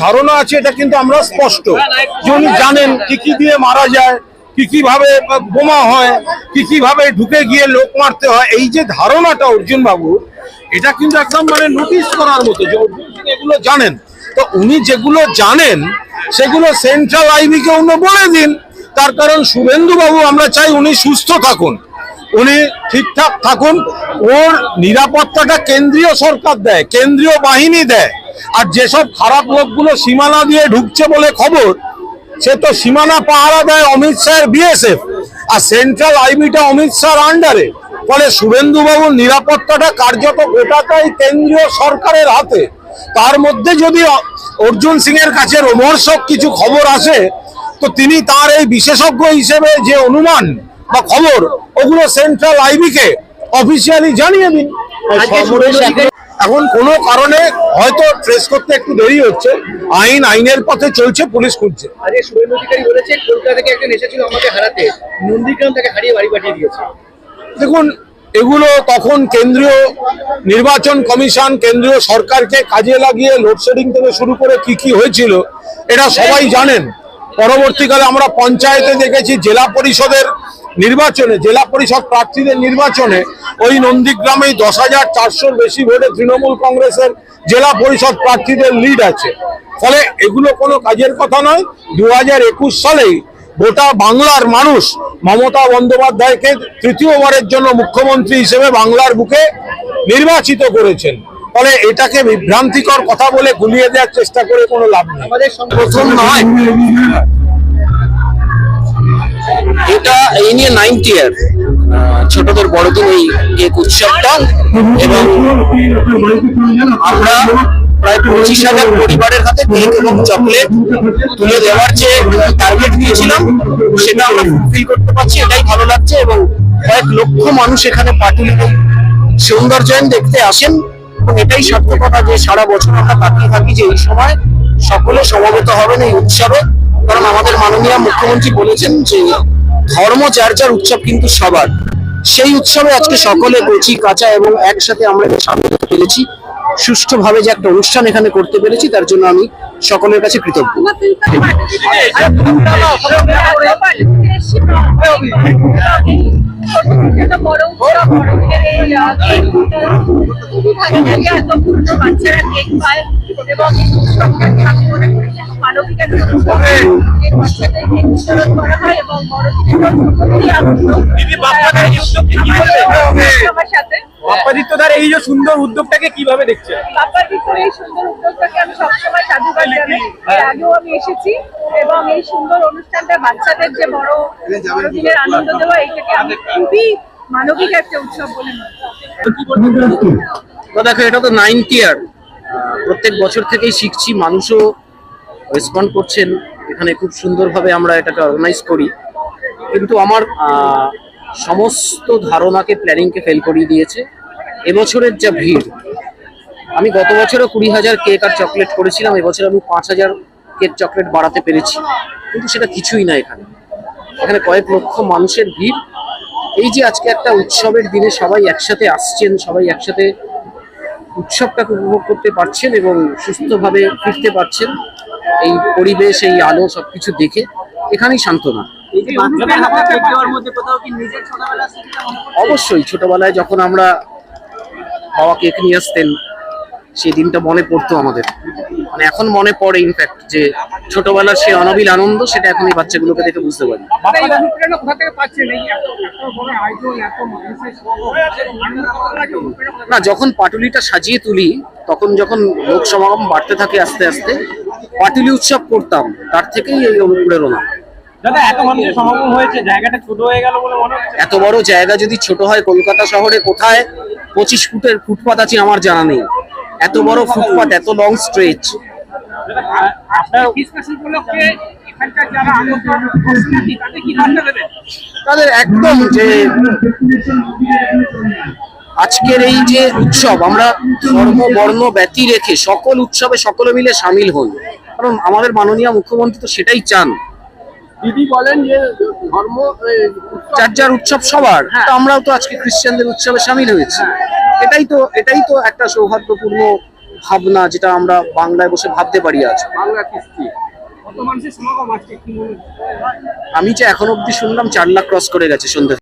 ধারণা আছে এটা কিন্তু আমরা স্পষ্ট যে উনি জানেন কি কি দিয়ে মারা যায়, কি কিভাবে বোমা হয়, কি কিভাবে ঢুকে গিয়ে লোক মারতে হয়। এই যে ধারণাটা অর্জুন বাবু, এটা কিন্তু একদম মানে নোটিশ করার মতো যে অর্জুন সিং এগুলো জানেন। তো উনি যেগুলো জানেন সেগুলো সেন্ট্রাল আইবি কে উনি বলে দিন। তার কারণ শুভেন্দু বাবু আমরা চাই উনি সুস্থ থাকুন, উনি ঠিকঠাক থাকুন। ওর নিরাপত্তাটা কেন্দ্রীয় সরকার দেয়, কেন্দ্রীয় বাহিনী দেয়। আর যেসব খারাপ লোকগুলো সীমানা দিয়ে ঢুকছে বলে খবর, সে তো সীমানা পাহারা দেয় অমিত শাহের বিএসএফ, আর সেন্ট্রাল আইবিটা অমিত শাহর আন্ডারে। ফলে শুভেন্দু বাবুর নিরাপত্তাটা কার্যত গোটাটাই কেন্দ্রীয় সরকারের হাতে। তার মধ্যে যদি অর্জুন সিং এর কাছে রোমহর্ষক কিছু খবর আসে, তো তিনি তার এই বিশেষজ্ঞ হিসেবে যে অনুমান বা খবর, ওগুলো সেন্ট্রাল আইবি কে অফিসিয়ালি জানিয়ে দিন। এখন কোনো কারণে হয়তো ট্রেস করতে একটু দেরি হচ্ছে, আইনের পথে চলছে, পুলিশ খুঁজছে। আজকে শুভেন্দু অধিকারী বলেছে কলকাতা থেকে একজন এসেছিল আমাকে হারাতে, নন্দীগ্রাম থেকে হারিয়ে বাড়ি পাঠিয়ে দিয়েছে। দেখুন, এগুলো তখন কেন্দ্রীয় নির্বাচন কমিশন কেন্দ্রীয় সরকারকে কাজে লাগিয়ে লোডশেডিং থেকে শুরু করে কি কি হয়েছিল এটা সবাই জানেন। পরবর্তীকালে আমরা পঞ্চায়েতে দেখেছি, জেলা পরিষদের নির্বাচনে, জেলা পরিষদ প্রার্থীদের নির্বাচনে ওই নন্দীগ্রামেই 10,400-র বেশি ভোটে তৃণমূল কংগ্রেসের জেলা পরিষদ প্রার্থীদের লিড আছে। ফলে এগুলো কোনো কাজের কথা নয়। 2021 সালেই গোটা বাংলার মানুষ মমতা বন্দ্যোপাধ্যায়কে তৃতীয়বারের জন্য মুখ্যমন্ত্রী হিসেবে বাংলার বুকে নির্বাচিত করেছেন। ফলে এটাকে বিভ্রান্তিকর কথা বলে গুলিয়ে দেওয়ার চেষ্টা করে কোনো লাভ নেই। আমাদের প্রথম নয়, এটা এই নিয়ে 9th ইয়ার ছোটদের বড়দিন এই কেক উৎসবটা, এবং আমরা প্রায় 25,000 পরিবারের হাতে কেক এবং চকলেট তুলে দেওয়ার যে টার্গেট দিয়েছিলাম সেটা আমরা ফুলফিল করতে পারছি, এটাই ভালো লাগছে। এবং কয়েক লক্ষ মানুষ এখানে পাটুলির সৌন্দর্যায়ন দেখতে আসেন, এবং এটাই সার্থকতা যে সারা বছর আমরা তাকিয়ে থাকি যে এই সময় সকলে সমবেত হবেন এই উৎসবে। কারণ আমাদের মাননীয় মুখ্যমন্ত্রী বলেছেন যে ধর্ম যার যার, উৎসব কিন্তু সবার। সেই উৎসবে আজকে সকলে কচি কাঁচা এবং একসাথে আমরা সামনে পেরেছি, সুষ্ঠুভাবে যে একটা অনুষ্ঠান এখানে করতে পেরেছি, তার জন্য আমি সকলের কাছে কৃতজ্ঞ। বাপ্পাদিত্যদার এই যে সুন্দর উদ্যোগটাকে কিভাবে দেখছে? বাপ্পাদিত্যর এই সুন্দর উদ্যোগটাকে আমি সবসময় সাধুবাদ জানাই। এর আগেও আমি এসেছি এবং এই সুন্দর অনুষ্ঠানটা বাচ্চাদের যে বড়দিনের আনন্দ দেওয়া, এইটাকে আমি খুবই মানবিক একটা উৎসব বলে মনে করি। তো দেখো, এটা তো 9th ইয়ার, প্রত্যেক বছর থেকেই শিখছি, মানুষও রেসপন্ড করছেন। এখানে খুব সুন্দরভাবে আমরা এটাকে অর্গানাইজ করি, কিন্তু আমার সমস্ত ধারণাকে, প্ল্যানিংকে ফেল করিয়ে দিয়েছে এবছরের যা ভিড়। আমি গত বছরও 20,000 কেক আর চকলেট করেছিলাম, এবছর আমি 5,000 কেক চকলেট বাড়াতে পেরেছি, কিন্তু সেটা কিছুই না। এখানে কয়েক লক্ষ মানুষের ভিড়। এই যে আজকে একটা উৎসবের দিনে সবাই একসাথে আসছেন, সবাই একসাথে উৎসবটাকে উপভোগ করতে পারছেন এবং সুস্থভাবে ফিরতে পারছেন, এই পরিবেশ, এই আলো সবকিছু দেখে এখানেই সান্ত্বনা। অবশ্যই ছোটবেলায় যখন আমরা বাবা কেক নিয়ে আসতেন, সেই দিনটা মনে পড়তো আমাদের, মানে এখন মনে পড়ে ইনফ্যাক্ট, যে ছোটবেলার সে অনবিল আনন্দ, সেটা এখন এই বাচ্চাগুলোকে দেখে বুঝতে পারি। না, যখন পাটুলিটা সাজিয়ে তুলি, তখন যখন লোক সমাগম বাড়তে থাকে আস্তে আস্তে, পাটুলি উৎসব করতাম, তার থেকেই এই অনুপ্রেরণা। দাদা, এত মানুষের সমাগম হয়েছে, জায়গাটা ছোট হয়ে গেল বলে মনে হচ্ছে? এত বড় জায়গা যদি ছোট হয়, কলকাতা শহরে কোথায় 25 ফুটের ফুটপাত আছে আমার জানা নেই। এত বড় ফুটপাত, এত লং স্ট্রেচ। তাদের একদম যে আজকের এই যে উৎসব, আমরা ধর্ম বর্ণ ব্যতি রেখে সকল উৎসবে সকলে মিলে সামিল হন, কারণ আমাদের মাননীয় মুখ্যমন্ত্রী তো সেটাই চান। দিদি বলেন যে ধর্ম যার যার উৎসব সবার, আমরাও তো আজকে খ্রিস্টানদের উৎসবে সামিল হয়েছি। এটাই তো একটা সৌহার্দ্যপূর্ণ ভাবনা, যেটা আমরা বাংলায় বসে ভাবতে পারি আজ। আমি যে এখন অব্দি শুনলাম 4 লাখ ক্রস করে গেছে সন্ধ্যে।